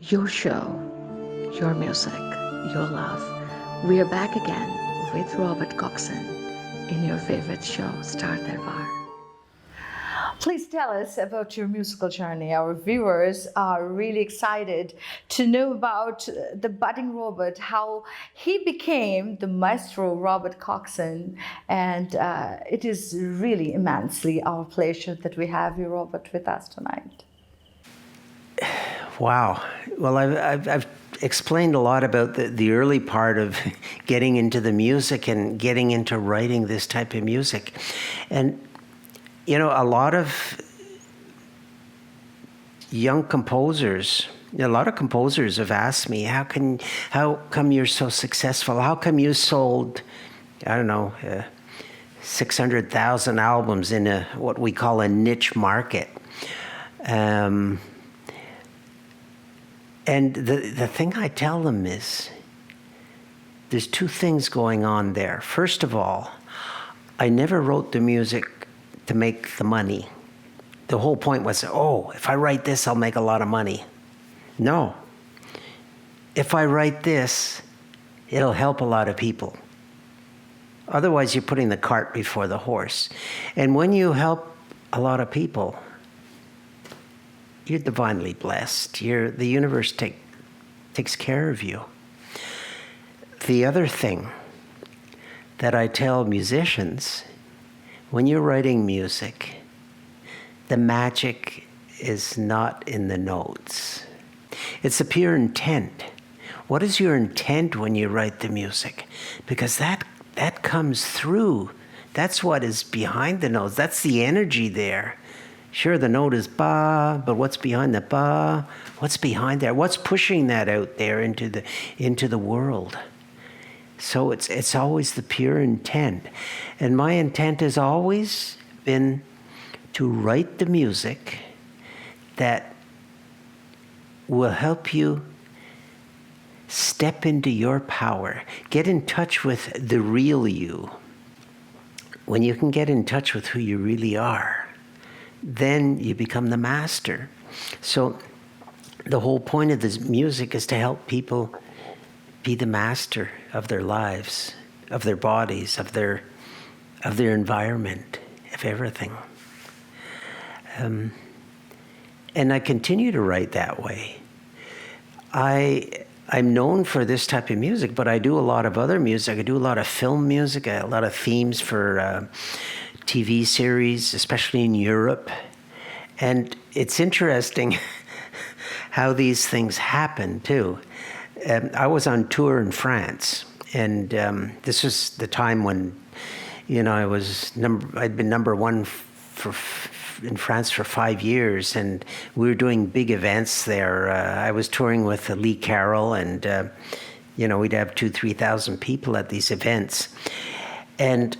Your show, your music, your love. We are back again with Robert Coxon in your favorite show, Star Darbar. Please tell us about your musical journey. Our viewers are really excited to know about the budding Robert, how he became the maestro Robert Coxon. And it is really immensely our pleasure that we have you, Robert, with us tonight. Wow. Well, I've explained a lot about the early part of getting into the music and getting into writing this type of music. And, you know, a lot of young composers, a lot of composers have asked me, how come you're so successful? How come you sold, I don't know, 600,000 albums in what we call a niche market? And the thing I tell them is, there's two things going on there. First of all, I never wrote the music to make the money. The whole point was, if I write this, I'll make a lot of money. No. If I write this, it'll help a lot of people. Otherwise, you're putting the cart before the horse. And when you help a lot of people, you're divinely blessed. The universe takes care of you. The other thing that I tell musicians, when you're writing music, the magic is not in the notes. It's the pure intent. What is your intent when you write the music? Because that comes through. That's what is behind the notes. That's the energy there. Sure, the note is ba, but what's behind the ba? What's behind there? What's pushing that out there into the world? So it's always the pure intent. And my intent has always been to write the music that will help you step into your power, get in touch with the real you. When you can get in touch with who you really are, then you become the master. So the whole point of this music is to help people be the master of their lives, of their bodies, of their environment, of everything. And I continue to write that way. I'm known for this type of music, but I do a lot of other music. I do a lot of film music, a lot of themes for TV series, especially in Europe. And it's interesting how these things happen, too. I was on tour in France, and this was the time when, I'd been number one in France for 5 years, and we were doing big events there. I was touring with Lee Carroll, and, we'd have 2,000-3,000 people at these events. And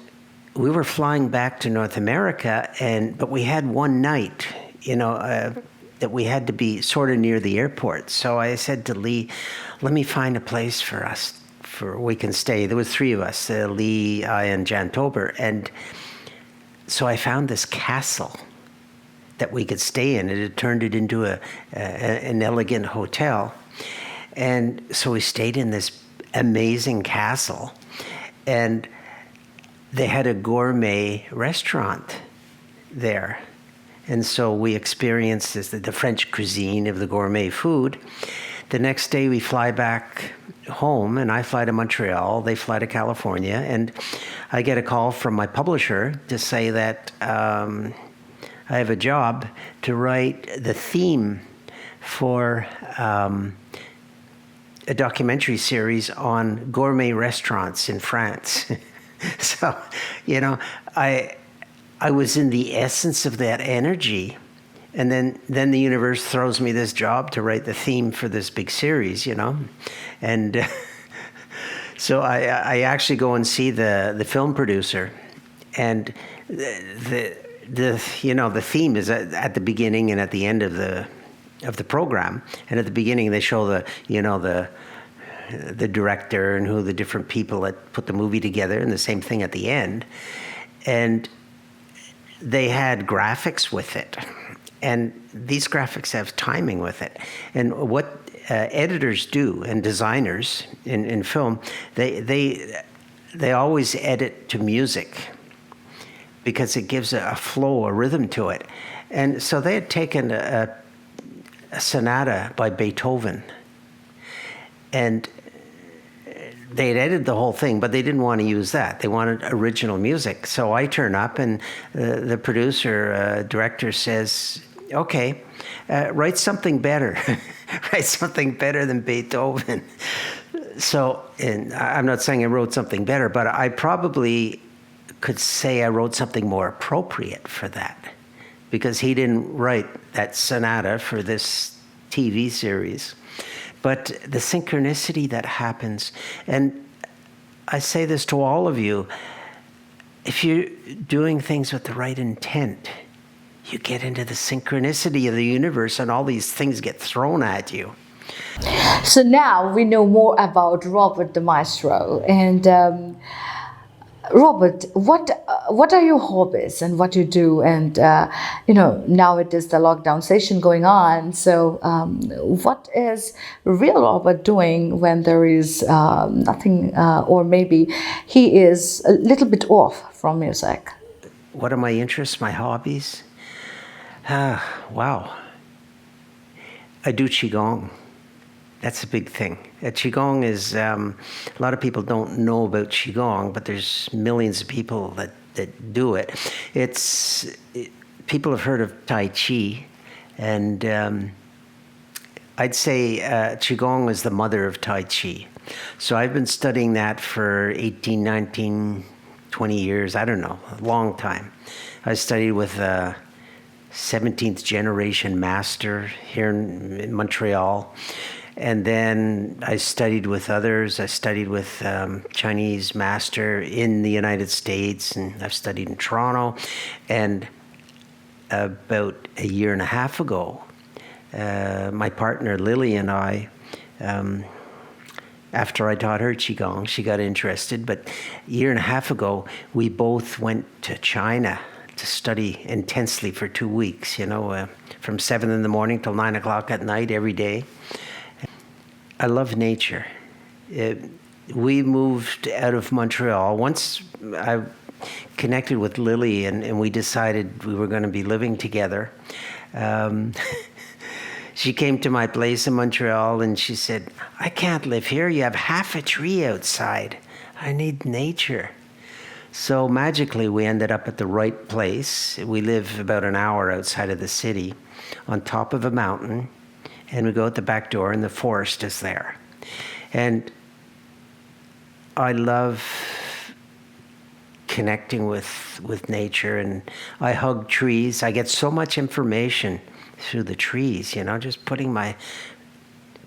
we were flying back to North America, but we had one night, that we had to be sort of near the airport. So I said to Lee, let me find a place for us, we can stay. There was 3 of us, Lee, I, and Jan Tober. And so I found this castle that we could stay in. It had turned it into an elegant hotel. And so we stayed in this amazing castle. And they had a gourmet restaurant there. And so we experienced the French cuisine of the gourmet food. The next day we fly back home, and I fly to Montreal, they fly to California, and I get a call from my publisher to say that I have a job to write the theme for a documentary series on gourmet restaurants in France. So, I was in the essence of that energy, and then the universe throws me this job to write the theme for this big series, and so I actually go and see the film producer, and the theme is at the beginning and at the end of the program, and at the beginning they show the director and who the different people that put the movie together, and the same thing at the end. And they had graphics with it, and these graphics have timing with it. And what editors do, and designers in film, they always edit to music because it gives a flow, a rhythm to it. And so they had taken a sonata by Beethoven, and they had edited the whole thing, but they didn't want to use that. They wanted original music. So I turn up, and the producer, director says, okay, write something better. Write something better than Beethoven. So, and I'm not saying I wrote something better, but I probably could say I wrote something more appropriate for that, because he didn't write that sonata for this TV series. But the synchronicity that happens, and I say this to all of you, if you're doing things with the right intent, you get into the synchronicity of the universe and all these things get thrown at you. So now we know more about Robert the Maestro. And Robert, what are your hobbies and what you do? And now it is the lockdown session going on. So what is real Robert doing when there is nothing, or maybe he is a little bit off from music? What are my interests, my hobbies? Wow. I do Qigong. That's a big thing. Qigong is, a lot of people don't know about Qigong, but there's millions of people that do it. People have heard of Tai Chi, and I'd say Qigong is the mother of Tai Chi. So I've been studying that for 18, 19, 20 years, I don't know, a long time. I studied with 17th generation master here in Montreal. And then I studied with others. I studied with Chinese master in the United States, and I've studied in Toronto. And about a year and a half ago, my partner Lily and I, after I taught her Qigong, she got interested. But a year and a half ago, we both went to China to study intensely for 2 weeks, from 7 in the morning till 9 o'clock at night every day. I love nature. We moved out of Montreal. Once I connected with Lily and we decided we were going to be living together, she came to my place in Montreal and she said, I can't live here. You have half a tree outside. I need nature. So magically, we ended up at the right place. We live about an hour outside of the city, on top of a mountain, and we go out the back door, and the forest is there. And I love connecting with nature, and I hug trees. I get so much information through the trees, just putting my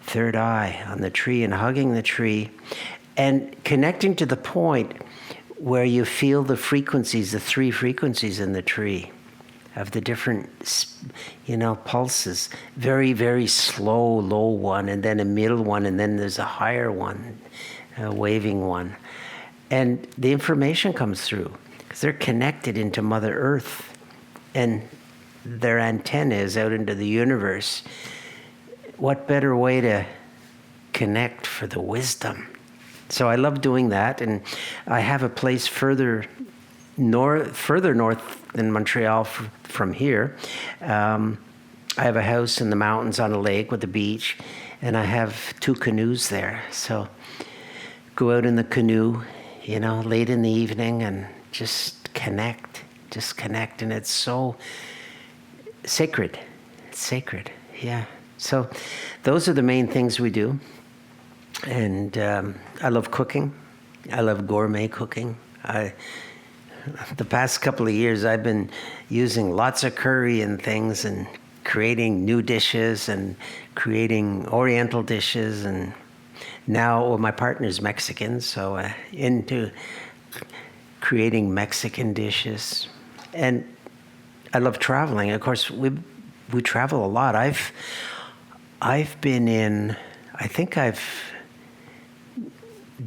third eye on the tree and hugging the tree, and connecting to the point where you feel the frequencies, the 3 frequencies in the tree of the different, pulses. Very, very slow, low one, and then a middle one, and then there's a higher one, a waving one. And the information comes through because they're connected into Mother Earth and their antennas out into the universe. What better way to connect for the wisdom? So I love doing that, and I have a place further north than Montreal from here. I have a house in the mountains on a lake with a beach, and I have 2 canoes there. So go out in the canoe, late in the evening and just connect, and it's so sacred. It's sacred, yeah. So those are the main things we do. And I love cooking. I love gourmet cooking. The past couple of years, I've been using lots of curry and things and creating new dishes and creating Oriental dishes. And now my partner's Mexican, so into creating Mexican dishes. And I love traveling. Of course, we travel a lot. I've been in, I think I've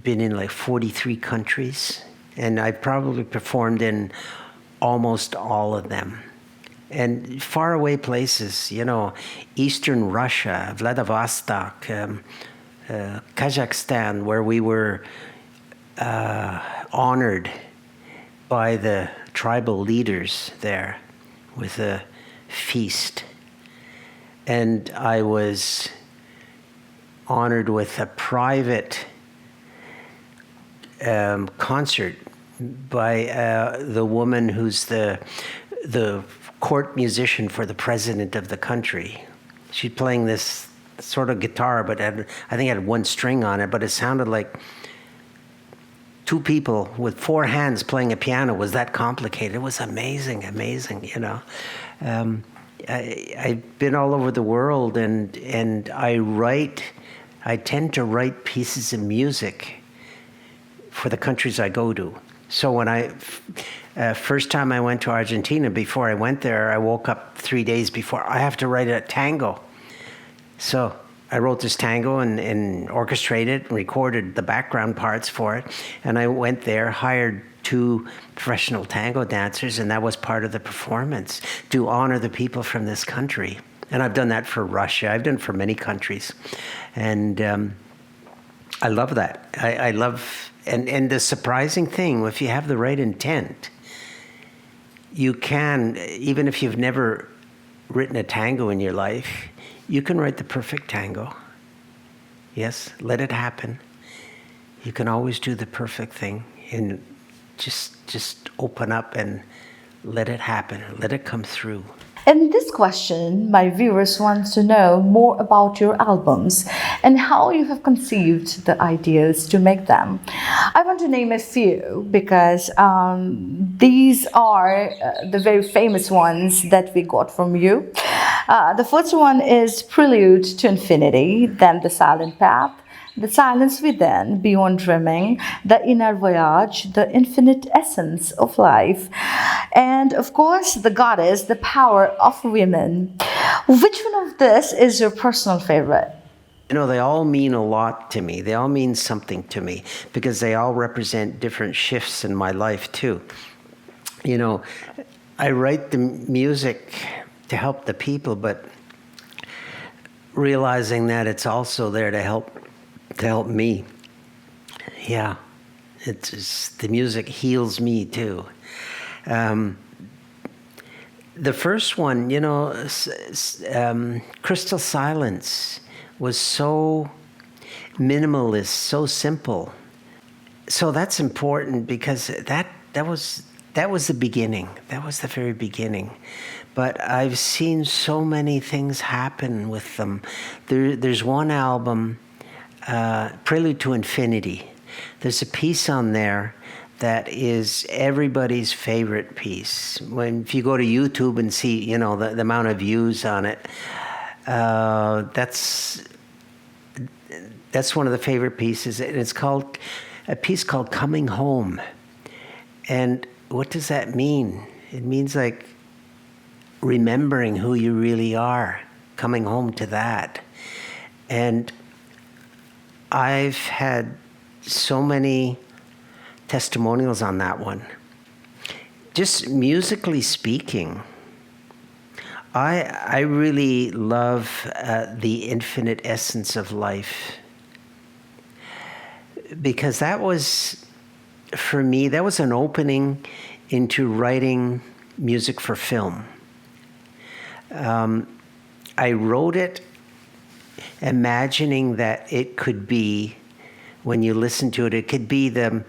been in like 43 countries, and I've probably performed in almost all of them. and faraway places, Eastern Russia, Vladivostok, Kazakhstan, where we were honored by the tribal leaders there with a feast. And I was honored with a private concert by the woman who's the court musician for the president of the country. She's playing this sort of guitar, but I think it had one string on it, but it sounded like two people with four hands playing a piano. Was that complicated? It was amazing, I've been all over the world, and I tend to write pieces of music for the countries I go to. So when first time I went to Argentina, before I went there, I woke up 3 days before. I have to write a tango. So I wrote this tango and orchestrated and recorded the background parts for it. And I went there, hired 2 professional tango dancers, and that was part of the performance, to honor the people from this country. And I've done that for Russia. I've done it for many countries. And I love that. I love, and the surprising thing, if you have the right intent, you can, even if you've never written a tango in your life, you can write the perfect tango. Yes, let it happen. You can always do the perfect thing, and just open up and let it happen. Let it come through. In this question, my viewers want to know more about your albums and how you have conceived the ideas to make them. I want to name a few because these are the very famous ones that we got from you. The first one is Prelude to Infinity, then The Silent Path, The Silence Within, Beyond Dreaming, The Inner Voyage, The Infinite Essence of Life, and of course, The Goddess, The Power of Women. Which one of this is your personal favorite? They all mean a lot to me. They all mean something to me because they all represent different shifts in my life too. I write the music to help the people, but realizing that it's also there to help me. Yeah, it's just, the music heals me too. The first one, Crystal Silence was so minimalist, so simple. So that's important because that was the beginning. That was the very beginning. But I've seen so many things happen with them. There's one album, Prelude to Infinity. There's a piece on there that is everybody's favorite piece. If you go to YouTube and see, the amount of views on it, that's one of the favorite pieces. And it's called a piece called Coming Home. And what does that mean? It means like remembering who you really are, coming home to that. And I've had so many testimonials on that one. Just musically speaking, I really love the infinite essence of life, because that was, for me, that was an opening into writing music for film. I wrote it imagining that it could be, when you listen to it, it could be the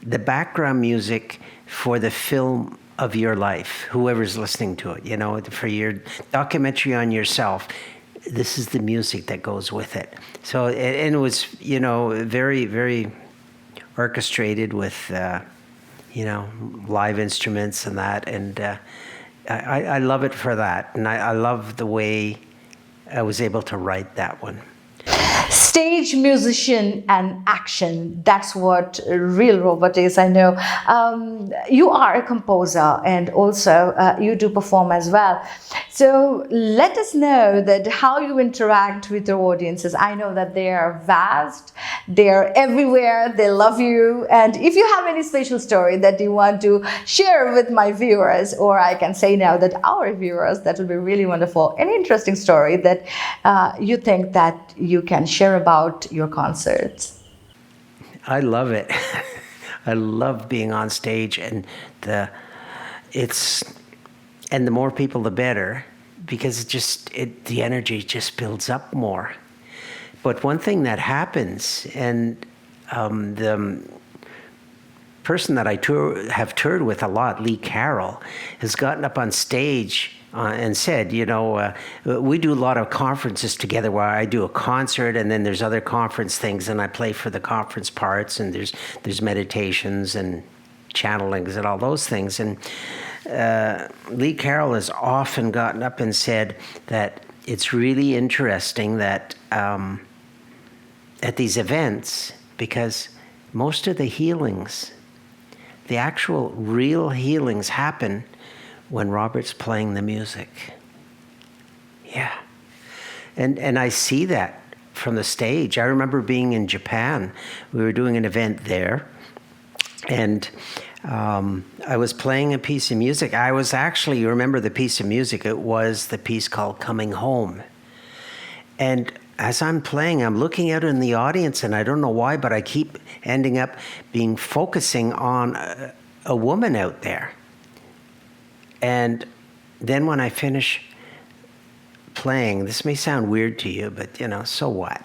background music for the film of your life, whoever's listening to it, for your documentary on yourself. This is the music that goes with it. So, and it was, very, very orchestrated with, live instruments and that. And I love it for that. And I love the way I was able to write that one. stage musician and action. That's what real Robert is. I know you are a composer and also you do perform as well. So let us know that how you interact with your audiences. I know that they are vast, they are everywhere, they love you. And if you have any special story that you want to share with my viewers, or I can say now that our viewers, that will be really wonderful. Any interesting story that you think that you can share about your concerts? I love it. I love being on stage, and the more people, the better, because the energy just builds up more. But one thing that happens, and the person that I have toured with a lot, Lee Carroll, has gotten up on stage and said, we do a lot of conferences together where I do a concert and then there's other conference things and I play for the conference parts, and there's meditations and channelings and all those things. And Lee Carroll has often gotten up and said that it's really interesting that at these events, because most of the healings, the actual real healings, happen when Robert's playing the music. Yeah. And I see that from the stage. I remember being in Japan. We were doing an event there, and I was playing a piece of music. You remember the piece of music? It was the piece called Coming Home. And as I'm playing, I'm looking out in the audience, and I don't know why, but I keep ending up focusing on a woman out there. And then when I finish playing, this may sound weird to you, but so what?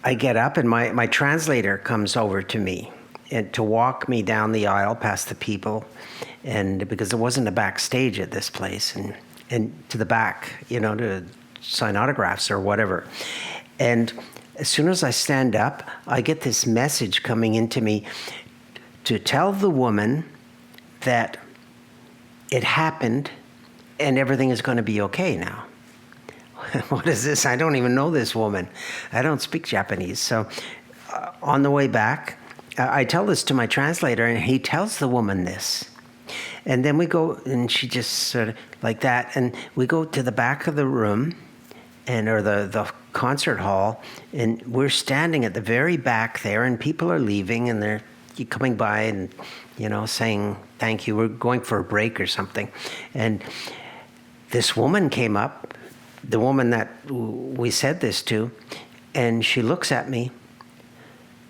I get up, and my translator comes over to me and to walk me down the aisle past the people, and because there wasn't a backstage at this place, and to the back, to sign autographs or whatever. And as soon as I stand up, I get this message coming into me to tell the woman that it happened and everything is going to be okay now. What is this? I don't even know this woman. I don't speak Japanese. So on the way back, I tell this to my translator, and he tells the woman this. And then we go, and she just sort of like that, and we go to the back of the room, or the concert hall, and we're standing at the very back there, and people are leaving, and they're coming by and, saying thank you. We're going for a break or something. And this woman came up, the woman that we said this to, and she looks at me,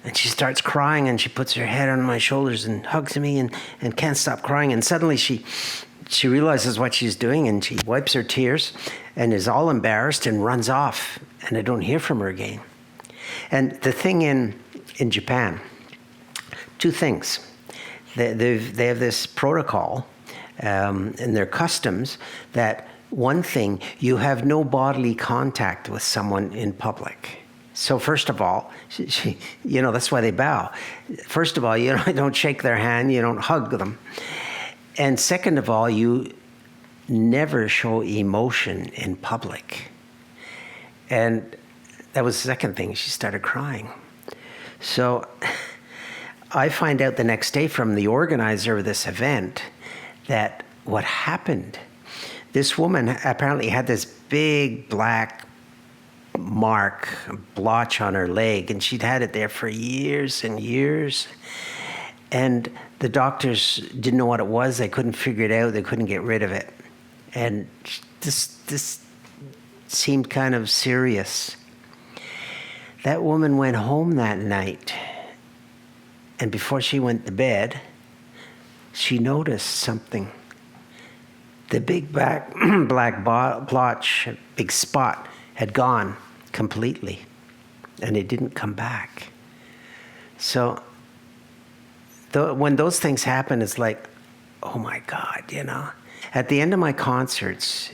and she starts crying, and she puts her head on my shoulders and hugs me and can't stop crying. And suddenly she realizes what she's doing, and she wipes her tears and is all embarrassed and runs off, and I don't hear from her again. And the thing in Japan, two things. They have this protocol in their customs that one thing, you have no bodily contact with someone in public. So first of all, that's why they bow. First of all, you don't shake their hand, you don't hug them. And second of all, you never show emotion in public. And that was the second thing. She started crying. So I find out the next day from the organizer of this event that what happened, this woman apparently had this big black blotch on her leg, and she'd had it there for years and years. And the doctors didn't know what it was. They couldn't figure it out. They couldn't get rid of it. And this seemed kind of serious. That woman went home that night, and before she went to bed, she noticed something. The big black blotch, big spot, had gone completely, and it didn't come back. So when those things happen, it's like, oh my God, At the end of my concerts,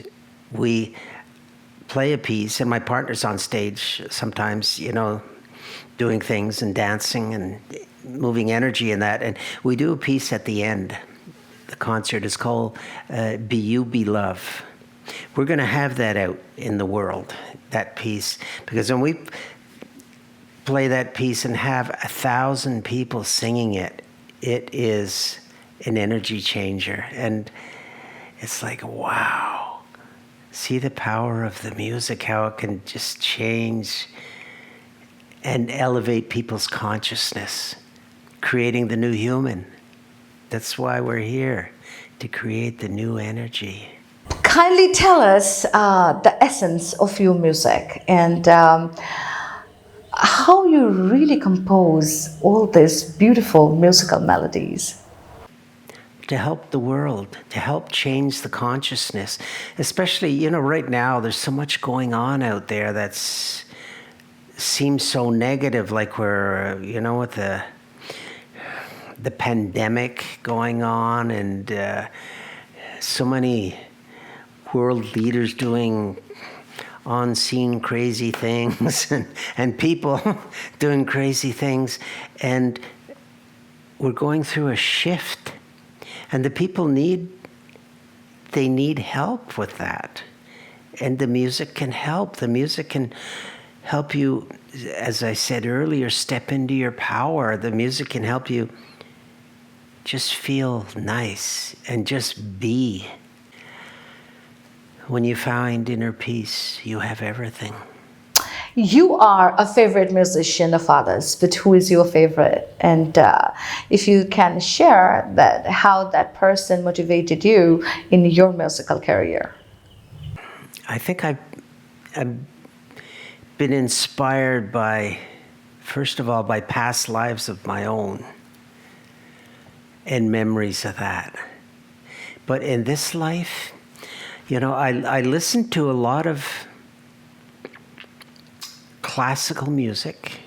we play a piece, and my partner's on stage sometimes, doing things and dancing and moving energy in that, and we do a piece at the end. The concert is called Be You, Be Love. We're going to have that out in the world. that piece, because when we play that piece and have 1,000 people singing it, it is an energy changer. And it's like, wow, see the power of the music, how it can just change and elevate people's consciousness, creating the new human. That's why we're here, to create the new energy. Kindly tell us the essence of your music and how you really compose all these beautiful musical melodies. To help the world, to help change the consciousness. Especially, right now there's so much going on out there that seems so negative, like we're, with the pandemic going on, and so many world leaders doing on-scene crazy things and people doing crazy things. And we're going through a shift. And the people need help with that. And the music can help. The music can help you, as I said earlier, step into your power. The music can help you just feel nice and just be. When you find inner peace, you have everything. You are a favorite musician of others, but who is your favorite? And if you can share that, how that person motivated you in your musical career. I think I've been inspired by, first of all, by past lives of my own and memories of that. But in this life, I listen to a lot of classical music.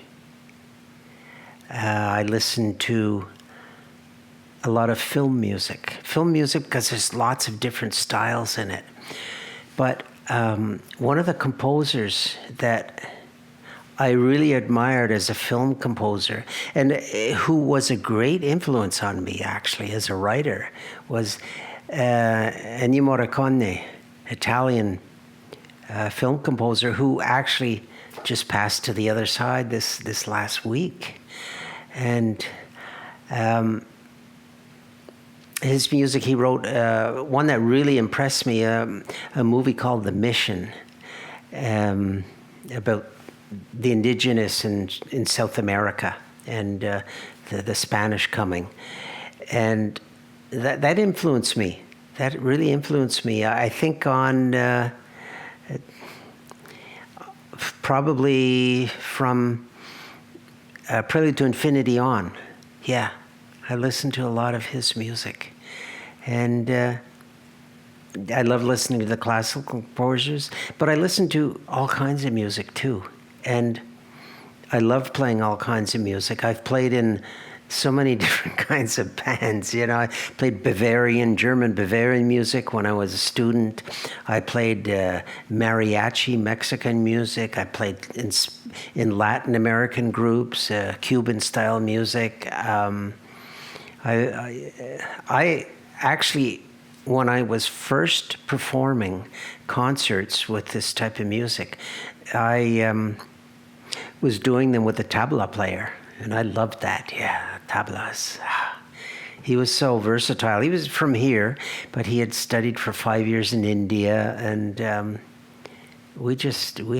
I listen to a lot of film music. Film music because there's lots of different styles in it. But one of the composers that I really admired as a film composer, and who was a great influence on me actually as a writer, was Ennio Morricone, Italian film composer, who actually just passed to the other side this last week. And his music, he wrote one that really impressed me, a movie called The Mission, about the indigenous in South America and the Spanish coming. And that influenced me. That really influenced me. I think on probably from Prelude to Infinity on. Yeah, I listened to a lot of his music. And I love listening to the classical composers, but I listen to all kinds of music too. And I love playing all kinds of music. I've played in so many different kinds of bands. I played German Bavarian music when I was a student. I played mariachi, Mexican music. I played in Latin American groups, Cuban-style music. I actually, when I was first performing concerts with this type of music, I was doing them with a tabla player, and I loved that. Yeah, tablas. He was so versatile. He was from here, but he had studied for 5 years in India, and we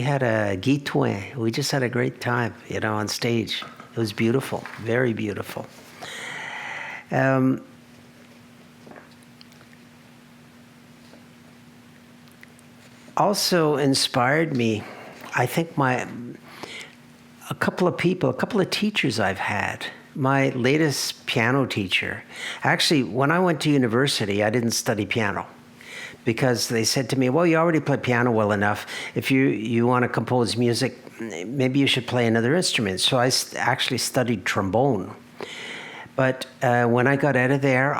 had a guitouin. We just had a great time, on stage. It was beautiful, very beautiful. Also inspired me, I think a couple of teachers I've had. My latest piano teacher, actually, when I went to university, I didn't study piano because they said to me, well, you already play piano well enough. If you want to compose music, maybe you should play another instrument. So I actually studied trombone. But when I got out of there,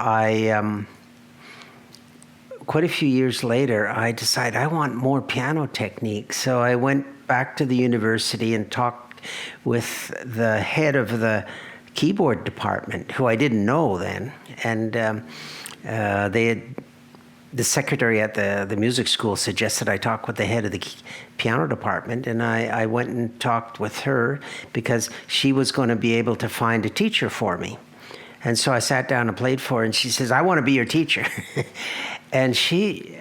quite a few years later, I decided I want more piano technique. So I went back to the university and talked with the head of the keyboard department, who I didn't know then. And they had the secretary at the music school suggested I talk with the head of the piano department, and I went and talked with her because she was going to be able to find a teacher for me. And so I sat down and played for her, and she says, "I want to be your teacher." And she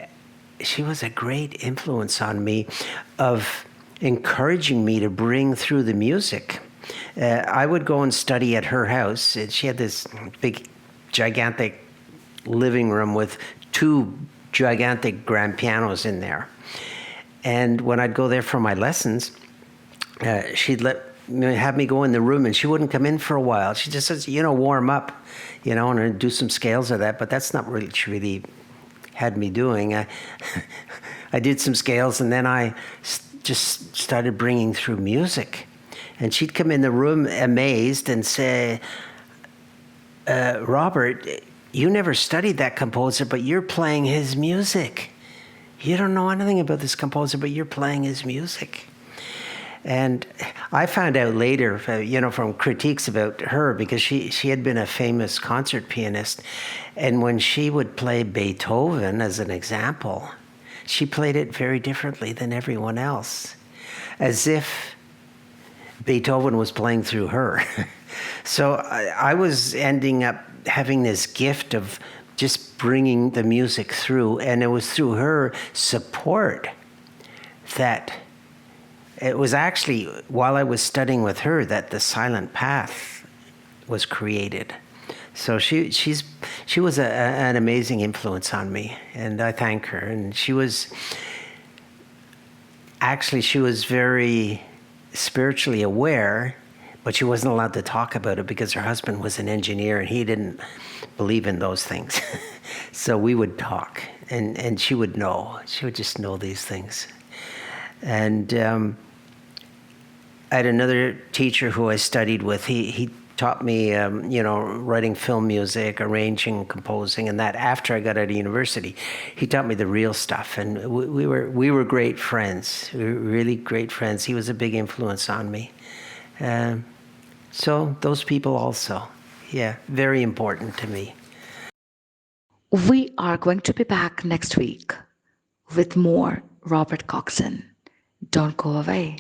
was a great influence on me of encouraging me to bring through the music. I would go and study at her house. She had this big, gigantic living room with 2 gigantic grand pianos in there. And when I'd go there for my lessons, she'd have me go in the room, and she wouldn't come in for a while. She just says, warm up, and do some scales of that. But that's not really what she really had me doing. I did some scales, and then I just started bringing through music. And she'd come in the room amazed and say, "Robert, you never studied that composer, but you're playing his music. You don't know anything about this composer, but you're playing his music." And I found out later, from critiques about her, because she had been a famous concert pianist. And when she would play Beethoven, as an example, she played it very differently than everyone else, as if Beethoven was playing through her. So I was ending up having this gift of just bringing the music through, and it was through her support that it was actually while I was studying with her that the Silent Path was created. So she was an amazing influence on me, and I thank her. And she was very spiritually aware, but she wasn't allowed to talk about it because her husband was an engineer and he didn't believe in those things. So we would talk, and she would know. She would just know these things. And I had another teacher who I studied with. He taught me, writing film music, arranging, composing, and that after I got out of university. He taught me the real stuff, and we were great friends. We were really great friends. He was a big influence on me. So those people also, very important to me. We are going to be back next week with more Robert Coxon. Don't go away.